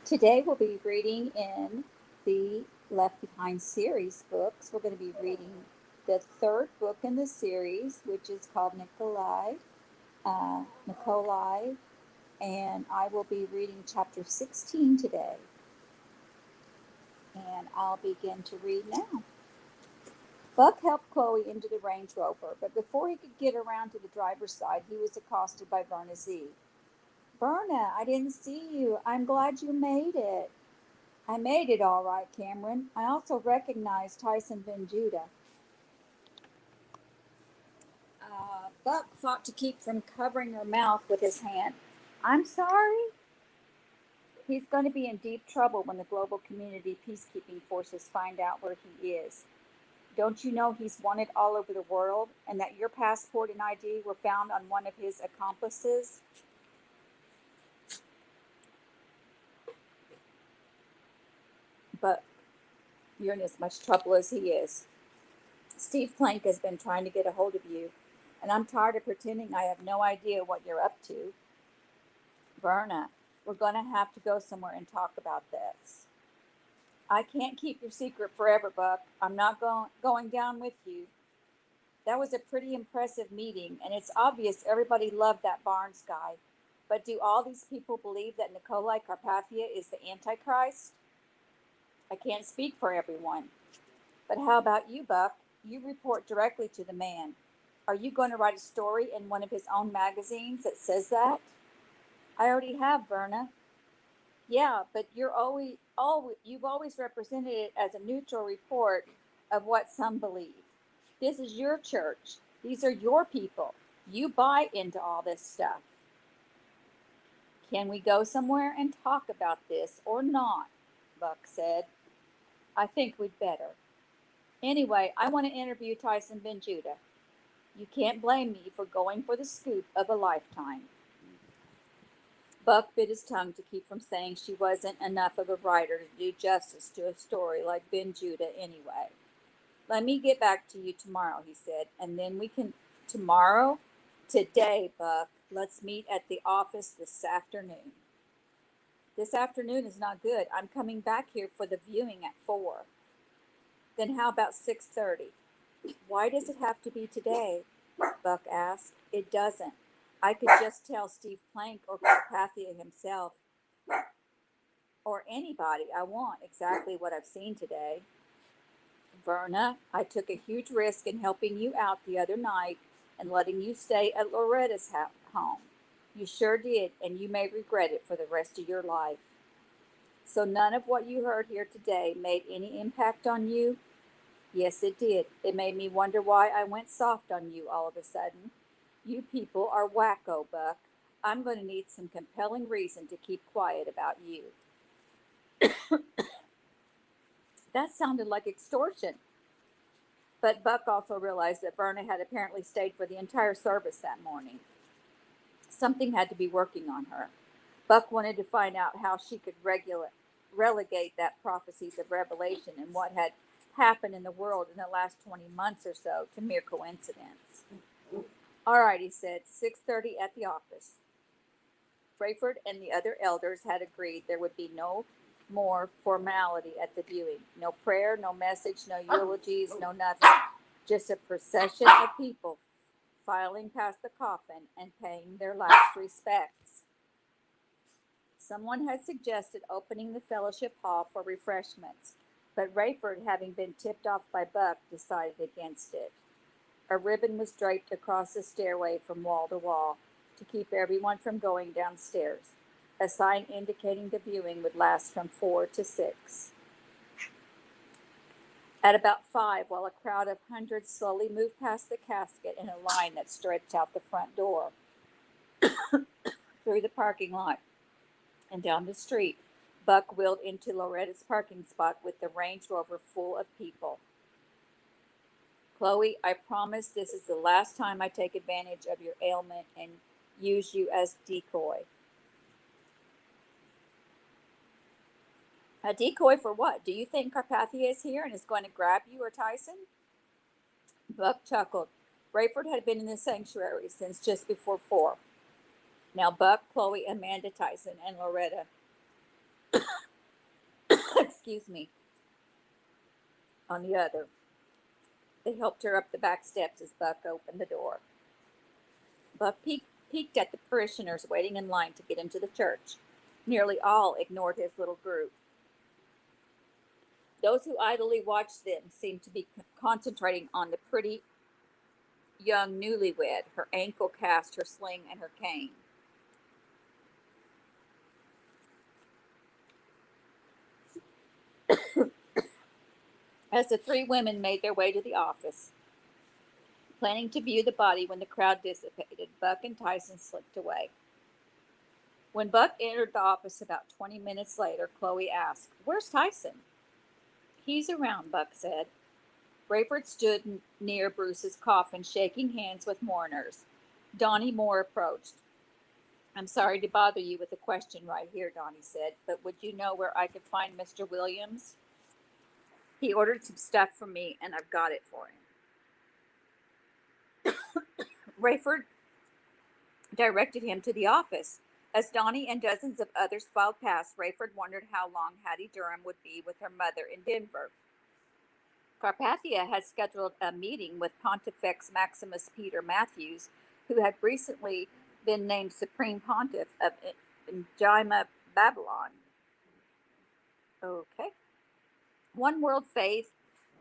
Today we'll be reading in the Left Behind series books. We're going to be reading the third book in the series, which is called Nicolae, and I will be reading chapter 16 today. And I'll begin to read now. Buck helped Chloe into the Range Rover, but before he could get around to the driver's side, he was accosted by Verna Z. Verna, I didn't see you. I'm glad you made it. I made it all right, Cameron. I also recognized Tyson Ben Judah. Buck fought to keep from covering her mouth with his hand. I'm sorry? He's going to be in deep trouble when the global community peacekeeping forces find out where he is. Don't you know he's wanted all over the world and that your passport and ID were found on one of his accomplices? But you're in as much trouble as he is. Steve Plank has been trying to get a hold of you, and I'm tired of pretending I have no idea what you're up to. Verna, we're going to have to go somewhere and talk about this. I can't keep your secret forever, Buck. I'm not going down with you. That was a pretty impressive meeting, and it's obvious everybody loved that Barnes guy. But do all these people believe that Nicolae Carpathia is the Antichrist? I can't speak for everyone. But how about you, Buck? You report directly to the man. Are you going to write a story in one of his own magazines that says that? I already have, Verna. Yeah, but you've always represented it as a neutral report of what some believe. This is your church. These are your people. You buy into all this stuff. Can we go somewhere and talk about this or not? Buck said. I think we'd better. Anyway, I want to interview Tyson Ben Judah. You can't blame me for going for the scoop of a lifetime. Buck bit his tongue to keep from saying she wasn't enough of a writer to do justice to a story like Ben Judah anyway. Let me get back to you tomorrow, he said, and then we can. Tomorrow? Today, Buck. Let's meet at the office this afternoon. This afternoon is not good. I'm coming back here for the viewing at 4. Then how about 6:30? Why does it have to be today? Buck asked. It doesn't. I could just tell Steve Plank or Carpathia himself or anybody I want exactly what I've seen today. Verna, I took a huge risk in helping you out the other night and letting you stay at Loretta's home. You sure did, and you may regret it for the rest of your life. So none of what you heard here today made any impact on you? Yes, it did. It made me wonder why I went soft on you all of a sudden. You people are wacko, Buck. I'm going to need some compelling reason to keep quiet about you. That sounded like extortion. But Buck also realized that Verna had apparently stayed for the entire service that morning. Something had to be working on her. Buck wanted to find out how she could relegate that prophecies of Revelation and what had happened in the world in the last 20 months or so to mere coincidence. All right, he said, 6:30 at the office. Rayford and the other elders had agreed there would be no more formality at the viewing. No prayer, no message, no eulogies, no nothing. Just a procession of people filing past the coffin and paying their last respects. Someone had suggested opening the fellowship hall for refreshments, but Rayford, having been tipped off by Buck, decided against it. A ribbon was draped across the stairway from wall to wall to keep everyone from going downstairs, a sign indicating the viewing would last from 4 to 6. At about 5, while a crowd of hundreds slowly moved past the casket in a line that stretched out the front door, through the parking lot, and down the street, Buck wheeled into Loretta's parking spot with the Range Rover full of people. Chloe, I promise this is the last time I take advantage of your ailment and use you as decoy. A decoy for what? Do you think Carpathia is here and is going to grab you or Tyson? Buck chuckled. Rayford had been in the sanctuary since just before 4. Now Buck, Chloe, Amanda, Tyson, and Loretta excuse me, on the other. They helped her up the back steps as Buck opened the door. Buck peeked at the parishioners waiting in line to get into the church. Nearly all ignored his little group. Those who idly watched them seemed to be concentrating on the pretty young newlywed, her ankle cast, her sling, and her cane. As the three women made their way to the office, planning to view the body when the crowd dissipated, Buck and Tyson slipped away. When Buck entered the office about 20 minutes later, Chloe asked, "Where's Tyson?" "He's around," Buck said. Rayford stood near Bruce's coffin, shaking hands with mourners. Donnie Moore approached. "I'm sorry to bother you with a question right here," Donnie said, "but would you know where I could find Mr. Williams? He ordered some stuff from me, and I've got it for him." Rayford directed him to the office. As Donnie and dozens of others filed past, Rayford wondered how long Hattie Durham would be with her mother in Denver. Carpathia had scheduled a meeting with Pontifex Maximus Peter Matthews, who had recently been named Supreme Pontiff of Engima, Babylon. Okay. One world faith,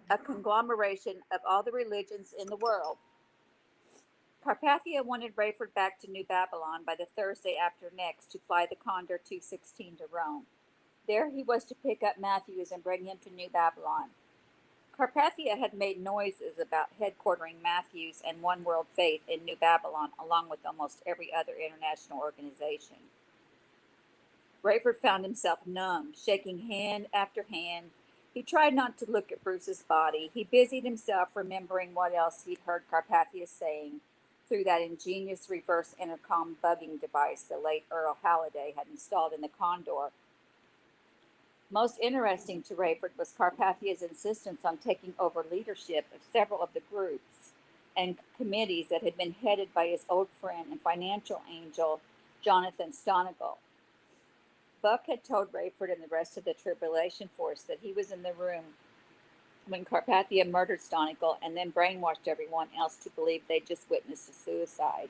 a conglomeration of all the religions in the world. Carpathia wanted Rayford back to New Babylon by the Thursday after next to fly the Condor 216 to Rome. There he was to pick up Matthews and bring him to New Babylon. Carpathia had made noises about headquartering Matthews and One World Faith in New Babylon, along with almost every other international organization. Rayford found himself numb, shaking hand after hand. He tried not to look at Bruce's body. He busied himself remembering what else he'd heard Carpathia saying through that ingenious reverse intercom bugging device the late Earl Halliday had installed in the Condor. Most interesting to Rayford was Carpathia's insistence on taking over leadership of several of the groups and committees that had been headed by his old friend and financial angel, Jonathan Stonigal. Buck had told Rayford and the rest of the Tribulation Force that he was in the room when Carpathia murdered Stonigal and then brainwashed everyone else to believe they'd just witnessed a suicide.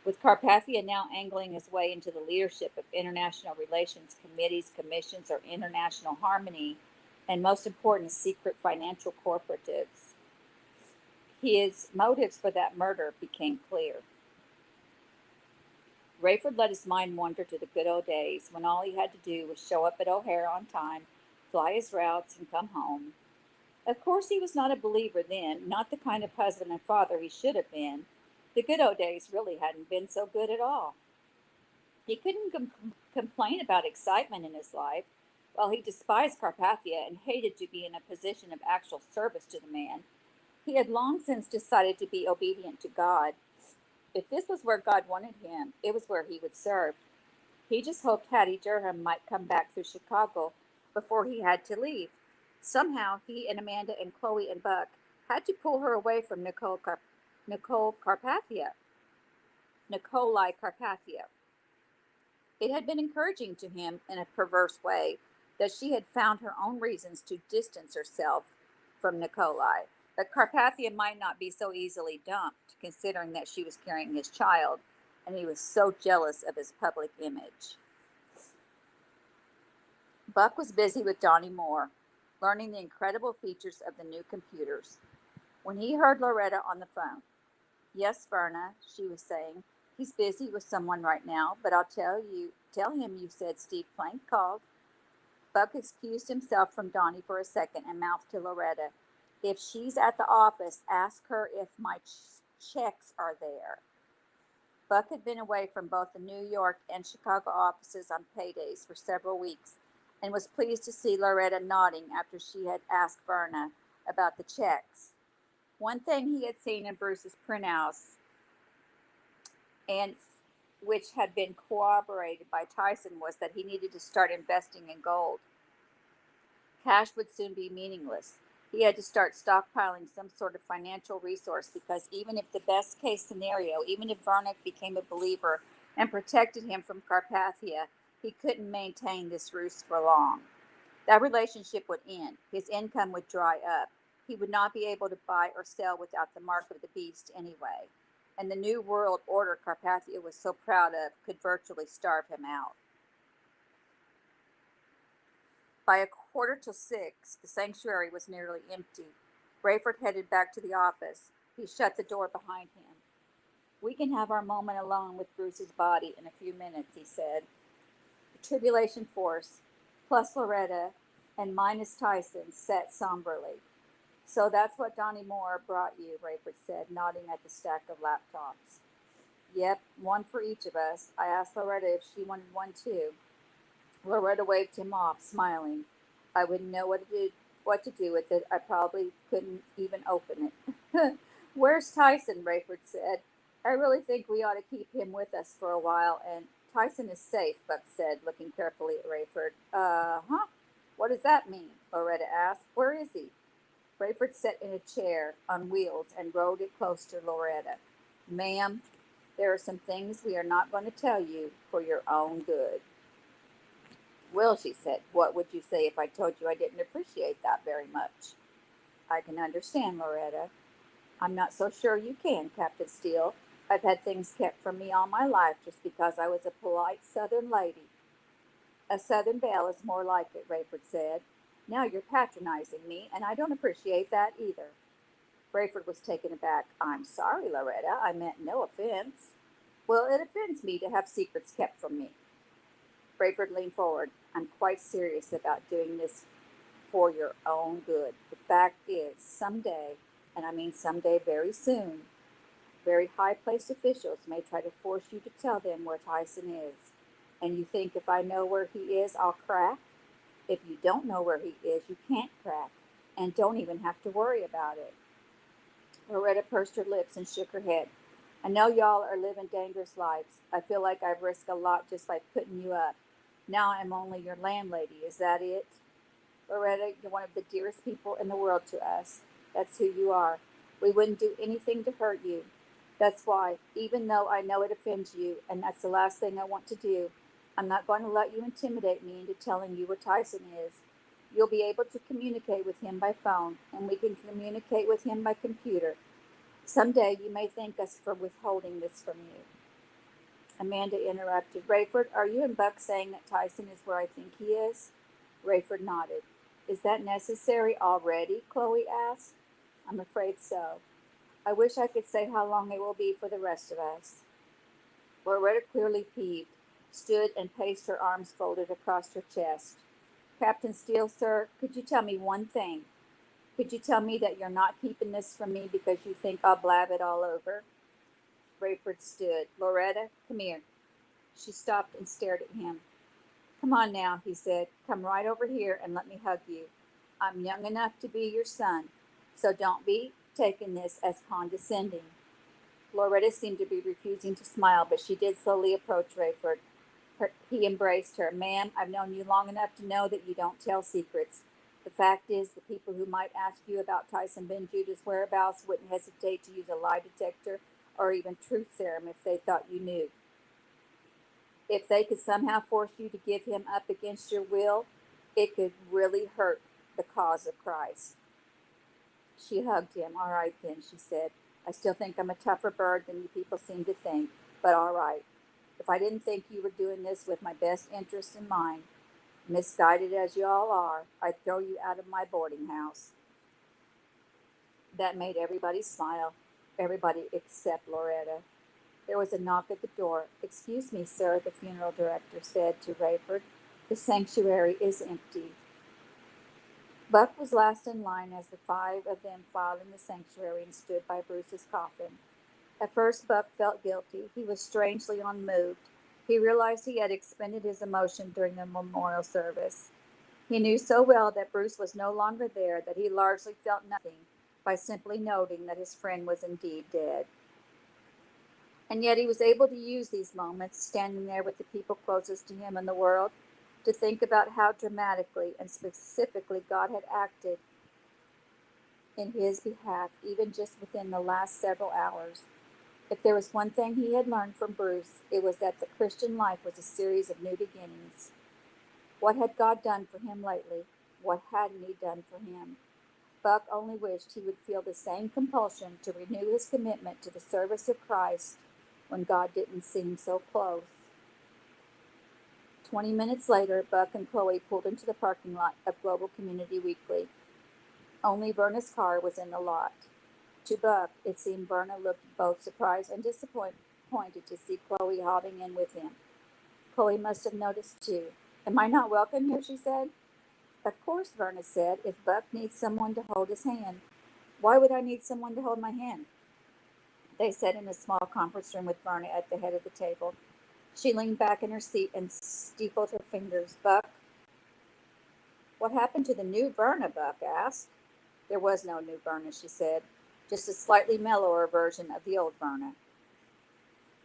With Carpathia now angling his way into the leadership of international relations committees, commissions, or international harmony, and most important, secret financial cooperatives, his motives for that murder became clear. Rayford let his mind wander to the good old days when all he had to do was show up at O'Hare on time, fly his routes, and come home. Of course, he was not a believer then, not the kind of husband and father he should have been. The good old days really hadn't been so good at all. He couldn't complain about excitement in his life. While he despised Carpathia and hated to be in a position of actual service to the man, he had long since decided to be obedient to God. If this was where God wanted him, it was where he would serve. He just hoped Hattie Durham might come back through Chicago before he had to leave. Somehow, he and Amanda and Chloe and Buck had to pull her away from Nicolae Carpathia. It had been encouraging to him in a perverse way that she had found her own reasons to distance herself from Nicolae. But Carpathia might not be so easily dumped, considering that she was carrying his child, and he was so jealous of his public image. Buck was busy with Donnie Moore, learning the incredible features of the new computers, when he heard Loretta on the phone. "Yes, Verna," she was saying. "He's busy with someone right now, but I'll tell him you said Steve Plank called." Buck excused himself from Donnie for a second and mouthed to Loretta, "If she's at the office, ask her if my checks are there." Buck had been away from both the New York and Chicago offices on paydays for several weeks and was pleased to see Loretta nodding after she had asked Verna about the checks. One thing he had seen in Bruce's printouts, and which had been corroborated by Tyson, was that he needed to start investing in gold. Cash would soon be meaningless. He had to start stockpiling some sort of financial resource because even if the best case scenario, even if Verna became a believer and protected him from Carpathia, He couldn't maintain this ruse for long. That relationship would end. His income would dry up. He would not be able to buy or sell without the mark of the beast anyway. And the new world order Carpathia was so proud of could virtually starve him out. By 5:45, the sanctuary was nearly empty. Rayford headed back to the office. He shut the door behind him. We can have our moment alone with Bruce's body in a few minutes, he said. The Tribulation Force, plus Loretta, and minus Tyson, sat somberly. So that's what Donnie Moore brought you, Rayford said, nodding at the stack of laptops. Yep, one for each of us. I asked Loretta if she wanted one too. Loretta waved him off, smiling. I wouldn't know what to do with it. I probably couldn't even open it. Where's Tyson? Rayford said. I really think we ought to keep him with us for a while, and Tyson is safe, Buck said, looking carefully at Rayford. Huh? What does that mean? Loretta asked. Where is he? Rayford sat in a chair on wheels and rode it close to Loretta. Ma'am, there are some things we are not going to tell you for your own good. Well, she said, what would you say if I told you I didn't appreciate that very much? I can understand, Loretta. I'm not so sure you can, Captain Steele. I've had things kept from me all my life just because I was a polite Southern lady. A Southern belle is more like it, Rayford said. Now you're patronizing me, and I don't appreciate that either. Rayford was taken aback. I'm sorry, Loretta. I meant no offense. Well, it offends me to have secrets kept from me. Rayford leaned forward. I'm quite serious about doing this for your own good. The fact is, someday, and I mean someday very soon, very high-placed officials may try to force you to tell them where Tyson is. And you think if I know where he is, I'll crack? If you don't know where he is, you can't crack, and don't even have to worry about it. Loretta pursed her lips and shook her head. I know y'all are living dangerous lives. I feel like I've risked a lot just by putting you up. Now I'm only your landlady. Is that it? Loretta, you're one of the dearest people in the world to us. That's who you are. We wouldn't do anything to hurt you. That's why, even though I know it offends you, and that's the last thing I want to do, I'm not going to let you intimidate me into telling you where Tyson is. You'll be able to communicate with him by phone, and we can communicate with him by computer. Someday you may thank us for withholding this from you. Amanda interrupted. Rayford, are you and Buck saying that Tyson is where I think he is? Rayford nodded. Is that necessary already? Chloe asked. I'm afraid so. I wish I could say how long it will be for the rest of us. Loretta, clearly peeved, stood and paced, her arms folded across her chest. Captain Steele, sir, could you tell me one thing? Could you tell me that you're not keeping this from me because you think I'll blab it all over? Rayford stood. Loretta, come here. She stopped and stared at him. Come on now, he said. Come right over here and let me hug you. I'm young enough to be your son, so don't be taking this as condescending. Loretta seemed to be refusing to smile, but she did slowly approach Rayford. He embraced her. Ma'am, I've known you long enough to know that you don't tell secrets. The fact is, the people who might ask you about Tyson Benjudah's whereabouts wouldn't hesitate to use a lie detector or even truth serum if they thought you knew. If they could somehow force you to give him up against your will, it could really hurt the cause of Christ. She hugged him. All right, then, she said. I still think I'm a tougher bird than you people seem to think, but all right. If I didn't think you were doing this with my best interests in mind, misguided as you all are, I'd throw you out of my boarding house. That made everybody smile, everybody except Loretta. There was a knock at the door. Excuse me, sir, the funeral director said to Rayford. The sanctuary is empty. Buck was last in line as the five of them filed in the sanctuary and stood by Bruce's coffin. At first, Buck felt guilty. He was strangely unmoved. He realized he had expended his emotion during the memorial service. He knew so well that Bruce was no longer there that he largely felt nothing by simply noting that his friend was indeed dead. And yet he was able to use these moments, standing there with the people closest to him in the world, to think about how dramatically and specifically God had acted in his behalf, even just within the last several hours. If there was one thing he had learned from Bruce, it was that the Christian life was a series of new beginnings. What had God done for him lately? What hadn't he done for him? Buck only wished he would feel the same compulsion to renew his commitment to the service of Christ when God didn't seem so close. 20 minutes later, Buck and Chloe pulled into the parking lot of Global Community Weekly. Only Verna's car was in the lot. To Buck, it seemed Verna looked both surprised and disappointed to see Chloe hobbing in with him. Chloe must have noticed too. Am I not welcome here? She said. Of course, Verna said, if Buck needs someone to hold his hand. Why would I need someone to hold my hand? They sat in a small conference room with Verna at the head of the table. She leaned back in her seat and steepled her fingers. Buck, what happened to the new Verna? Buck asked. There was no new Verna, she said, just a slightly mellower version of the old Verna.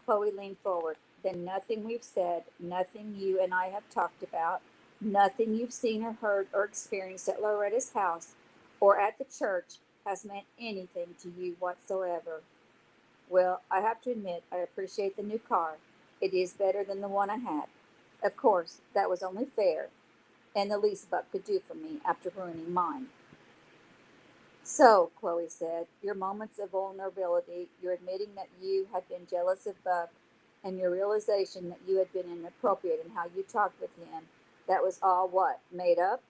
Chloe leaned forward. Then nothing we've said, nothing you and I have talked about, nothing you've seen or heard or experienced at Loretta's house or at the church has meant anything to you whatsoever. Well, I have to admit, I appreciate the new car. It is better than the one I had. Of course, that was only fair, and the least Buck could do for me after ruining mine. So, Chloe said, your moments of vulnerability, your admitting that you had been jealous of Buck, and your realization that you had been inappropriate in how you talked with him, that was all what? Made up?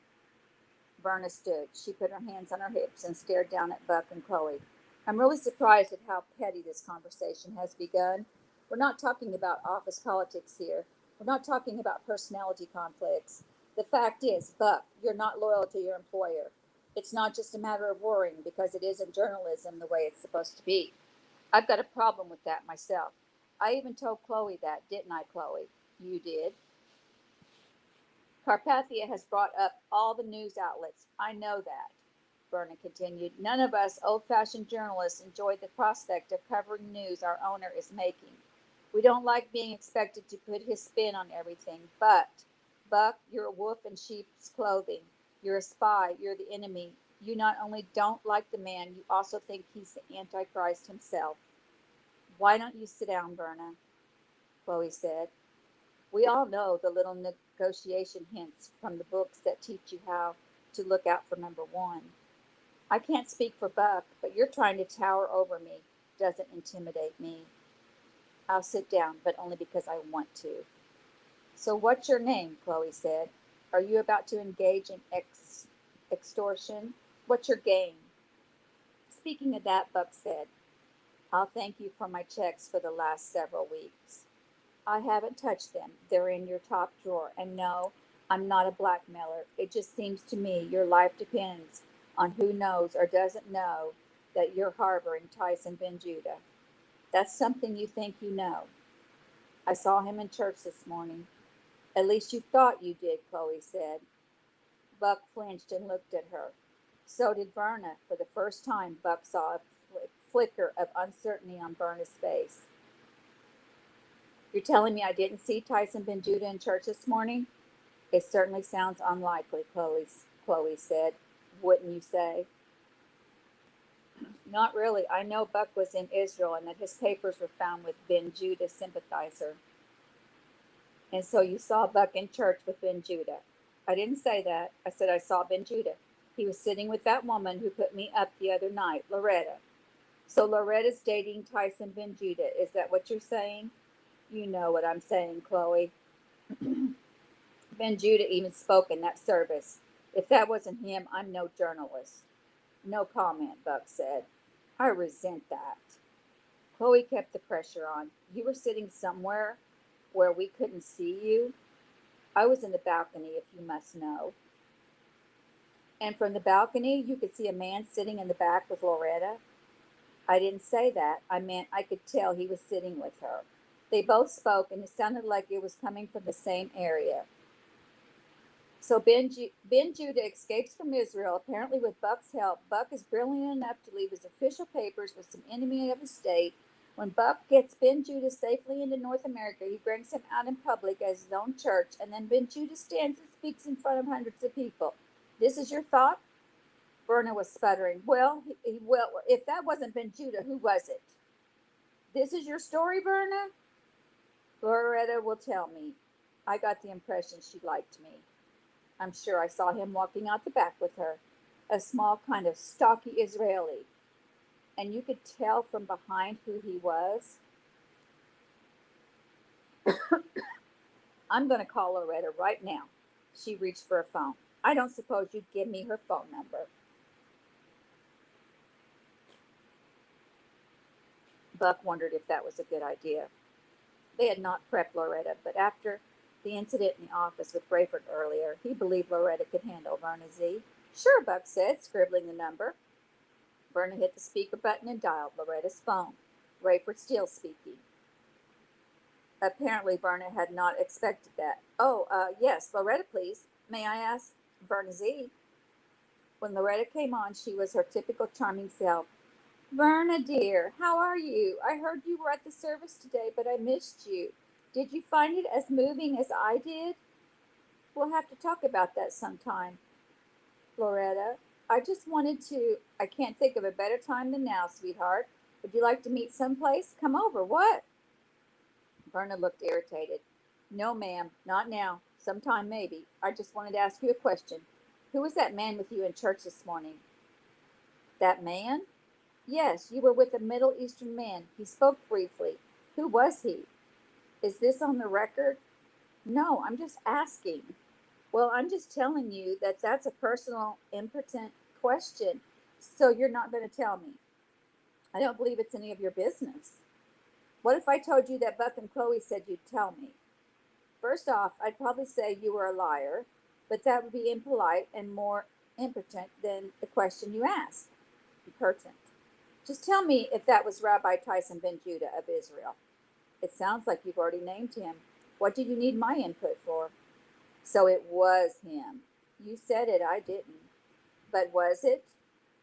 Verna stood. She put her hands on her hips and stared down at Buck and Chloe. I'm really surprised at how petty this conversation has begun. We're not talking about office politics here. We're not talking about personality conflicts. The fact is, Buck, you're not loyal to your employer. It's not just a matter of worrying because it isn't journalism the way it's supposed to be. I've got a problem with that myself. I even told Chloe that, didn't I, Chloe? You did. Carpathia has brought up all the news outlets. I know that, Vernon continued. None of us old-fashioned journalists enjoy the prospect of covering news our owner is making. We don't like being expected to put his spin on everything, but, Buck, you're a wolf in sheep's clothing. You're a spy. You're the enemy. You not only don't like the man, you also think he's the Antichrist himself. Why don't you sit down, Verna? Chloe said. We all know the little negotiation hints from the books that teach you how to look out for number one. I can't speak for Buck, but you're trying to tower over me. Doesn't intimidate me. I'll sit down, but only because I want to. So what's your name? Chloe said. Are you about to engage in extortion? What's your game? Speaking of that, Buck said, I'll thank you for my checks for the last several weeks. I haven't touched them. They're in your top drawer. And no, I'm not a blackmailer. It just seems to me your life depends on who knows or doesn't know that you're harboring Tyson Ben Judah. That's something you think you know. I saw him in church this morning. At least you thought you did, Chloe said. Buck flinched and looked at her. So did Verna. For the first time, Buck saw a flicker of uncertainty on Verna's face. You're telling me I didn't see Tyson Ben Judah in church this morning? It certainly sounds unlikely, Chloe said. Wouldn't you say? Not really. I know Buck was in Israel and that his papers were found with Ben Judah sympathizer. And so you saw Buck in church with Ben Judah. I didn't say that. I said I saw Ben Judah. He was sitting with that woman who put me up the other night, Loretta. So Loretta's dating Tyson Ben Judah. Is that what you're saying? You know what I'm saying, Chloe. Ben Judah even spoke in that service. If that wasn't him, I'm no journalist. No comment, Buck said. I resent that. Chloe kept the pressure on. You were sitting somewhere where we couldn't see you. I was in the balcony, if you must know. And from the balcony, you could see a man sitting in the back with Loretta. I didn't say that. I meant I could tell he was sitting with her. They both spoke, and it sounded like it was coming from the same area. So Ben Judah escapes from Israel, apparently with Buck's help. Buck is brilliant enough to leave his official papers with some enemy of the state. When Buck gets Ben Judah safely into North America, he brings him out in public as his own church, and then Ben Judah stands and speaks in front of hundreds of people. This is your thought? Verna was sputtering. Well, if that wasn't Ben Judah, who was it? This is your story, Verna? Loretta will tell me. I got the impression she liked me. I'm sure I saw him walking out the back with her, a small kind of stocky Israeli, and you could tell from behind who he was. I'm going to call Loretta right now. She reached for a phone. I don't suppose you'd give me her phone number. Buck wondered if that was a good idea. They had not prepped Loretta, but after the incident in the office with Rayford earlier, he believed Loretta could handle Verna Z. Sure, Buck said, scribbling the number. Verna hit the speaker button and dialed Loretta's phone. Rayford still speaking. Apparently, Verna had not expected that. Oh, yes, Loretta, please. May I ask? Verna Z. When Loretta came on, she was her typical charming self. Verna, dear, how are you? I heard you were at the service today, but I missed you. Did you find it as moving as I did? We'll have to talk about that sometime. Loretta, I just wanted to. I can't think of a better time than now, sweetheart. Would you like to meet someplace? Come over. What? Verna looked irritated. No, ma'am, not now. Sometime, maybe. I just wanted to ask you a question. Who was that man with you in church this morning? That man? Yes, you were with a Middle Eastern man. He spoke briefly. Who was he? Is this on the record? No, I'm just asking. Well, I'm just telling you that that's a personal, impotent question. So you're not going to tell me. I don't believe it's any of your business. What if I told you that Buck and Chloe said you'd tell me? First off, I'd probably say you were a liar, but that would be impolite and more impotent than the question you asked. Impertinent. Just tell me if that was Rabbi Tyson ben Judah of Israel. It sounds like you've already named him. What do you need my input for? So it was him. You said it, I didn't. But was it?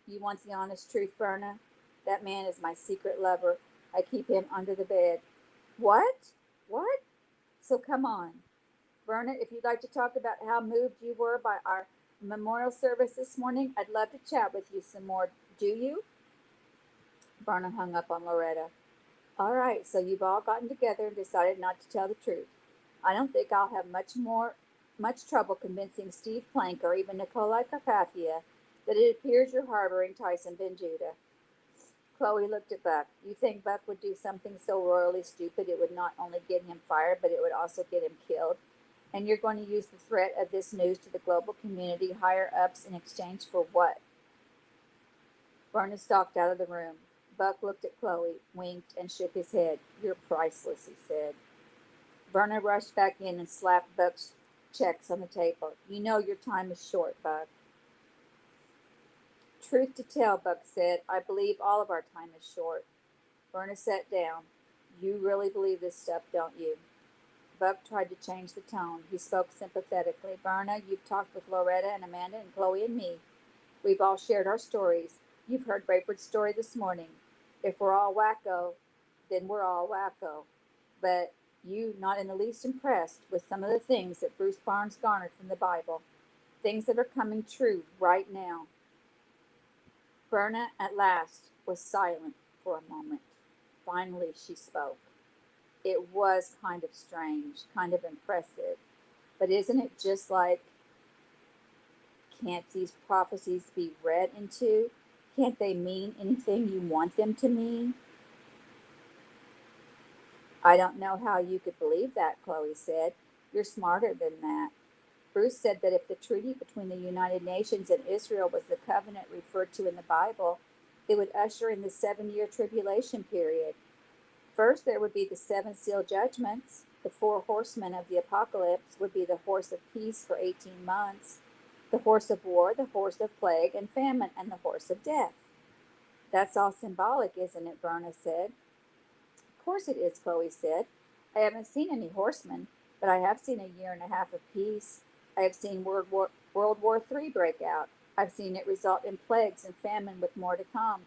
You want the honest truth, Verna? That man is my secret lover. I keep him under the bed. What? What? So come on. Verna, if you'd like to talk about how moved you were by our memorial service this morning, I'd love to chat with you some more. Do you? Verna hung up on Loretta. All right, so you've all gotten together and decided not to tell the truth. I don't think I'll have much trouble convincing Steve Plank or even Nicolae Carpathia that it appears you're harboring Tyson ben Judah. Chloe looked at Buck. You think Buck would do something so royally stupid it would not only get him fired, but it would also get him killed? And you're going to use the threat of this news to the global community higher ups in exchange for what? Verna stalked out of the room. Buck looked at Chloe, winked, and shook his head. You're priceless, he said. Verna rushed back in and slapped Buck's checks on the table. You know your time is short, Buck. Truth to tell, Buck said, I believe all of our time is short. Verna sat down. You really believe this stuff, don't you? Buck tried to change the tone. He spoke sympathetically. Verna, you've talked with Loretta and Amanda and Chloe and me. We've all shared our stories. You've heard Rayford's story this morning. If we're all wacko, then we're all wacko. But you not in the least impressed with some of the things that Bruce Barnes garnered from the Bible, things that are coming true right now. Verna at last was silent for a moment. Finally, she spoke. It was kind of strange, kind of impressive. But isn't it just like, can't these prophecies be read into? Can't they mean anything you want them to mean? I don't know how you could believe that, Chloe said. You're smarter than that. Bruce said that if the treaty between the United Nations and Israel was the covenant referred to in the Bible, it would usher in the 7-year tribulation period. First, there would be the 7 seal judgments. The 4 horsemen of the apocalypse would be the horse of peace for 18 months, the horse of war, the horse of plague and famine, and the horse of death. That's all symbolic, isn't it? Verna said. Of course it is, Chloe said. I haven't seen any horsemen, but I have seen a year and a half of peace. I have seen World War III break out. I've seen it result in plagues and famine with more to come.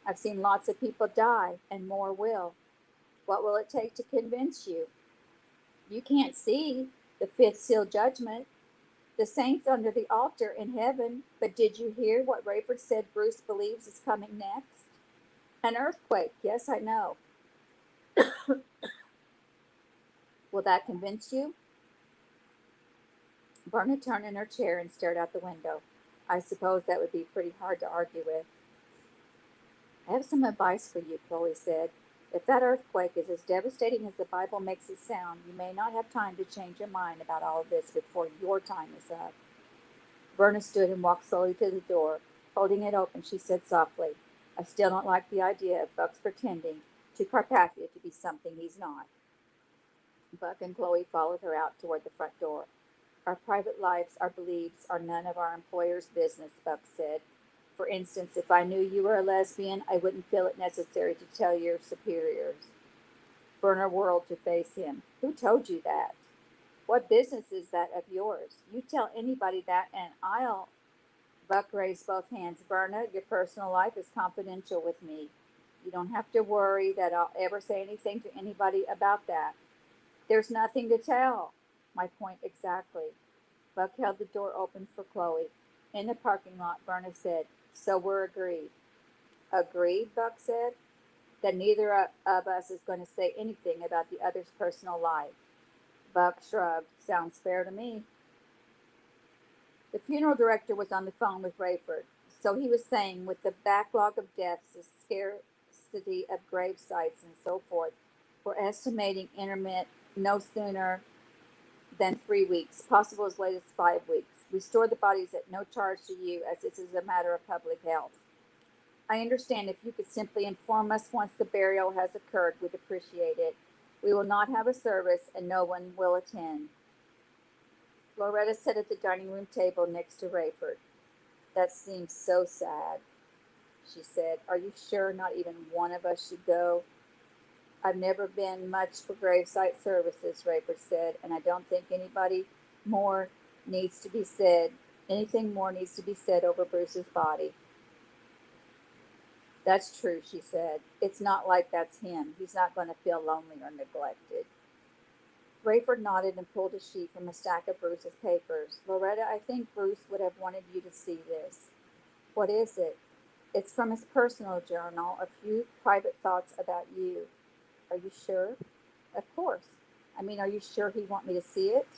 I've seen lots of people die, and more will. What will it take to convince you? You can't see the 5th seal judgment, the saints under the altar in heaven, but did you hear what Rayford said Bruce believes is coming next? An earthquake, yes, I know. Will that convince you? Verna turned in her chair and stared out the window. I suppose that would be pretty hard to argue with. I have some advice for you, Chloe said. If that earthquake is as devastating as the Bible makes it sound, you may not have time to change your mind about all of this before your time is up. Verna stood and walked slowly to the door. Holding it open, she said softly, I still don't like the idea of Buck's pretending to Carpathia to be something he's not. Buck and Chloe followed her out toward the front door. Our private lives, our beliefs, are none of our employer's business, Buck said. For instance, if I knew you were a lesbian, I wouldn't feel it necessary to tell your superiors. Verna whirled to face him. Who told you that? What business is that of yours? You tell anybody that and I'll... Buck raised both hands. Verna, your personal life is confidential with me. You don't have to worry that I'll ever say anything to anybody about that. There's nothing to tell. My point exactly. Buck held the door open for Chloe. In the parking lot, Verna said, So we're agreed. Agreed, Buck said, that neither of us is going to say anything about the other's personal life. Buck shrugged. Sounds fair to me. The funeral director was on the phone with Rayford. So he was saying, with the backlog of deaths, the scarcity of grave sites, and so forth, we're estimating interment no sooner than 3 weeks, possible as late as 5 weeks. We store the bodies at no charge to you, as this is a matter of public health. I understand if you could simply inform us once the burial has occurred, we'd appreciate it. We will not have a service, and no one will attend. Loretta sat at the dining room table next to Rayford. That seems so sad, she said. Are you sure not even one of us should go? I've never been much for gravesite services, Rayford said, and I don't think more needs to be said. Anything more needs to be said over Bruce's body. That's true, she said. It's not like that's him. He's not going to feel lonely or neglected. Rayford nodded and pulled a sheet from a stack of Bruce's papers. Loretta, I think Bruce would have wanted you to see this. What is it? It's from his personal journal, a few private thoughts about you. Are you sure? Of course. Are you sure he'd want me to see it?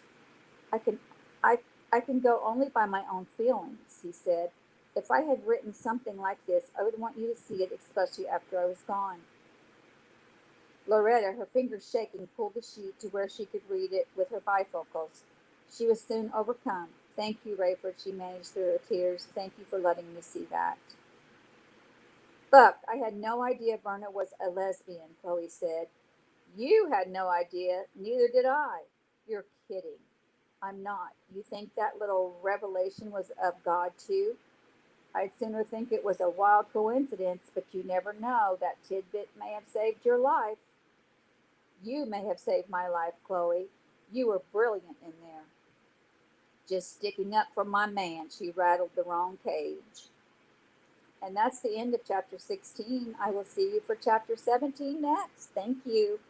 I can I I can go only by my own feelings, he said. If I had written something like this, I would want you to see it, especially after I was gone. Loretta, her fingers shaking, pulled the sheet to where she could read it with her bifocals. She was soon overcome. Thank you, Rayford, she managed through her tears. Thank you for letting me see that. Buck, I had no idea Verna was a lesbian, Chloe said. You had no idea, neither did I. You're kidding. I'm not. You think that little revelation was of God, too? I'd sooner think it was a wild coincidence, but you never know. That tidbit may have saved your life. You may have saved my life, Chloe. You were brilliant in there. Just sticking up for my man, she rattled the wrong cage. And that's the end of chapter 16. I will see you for chapter 17 next. Thank you.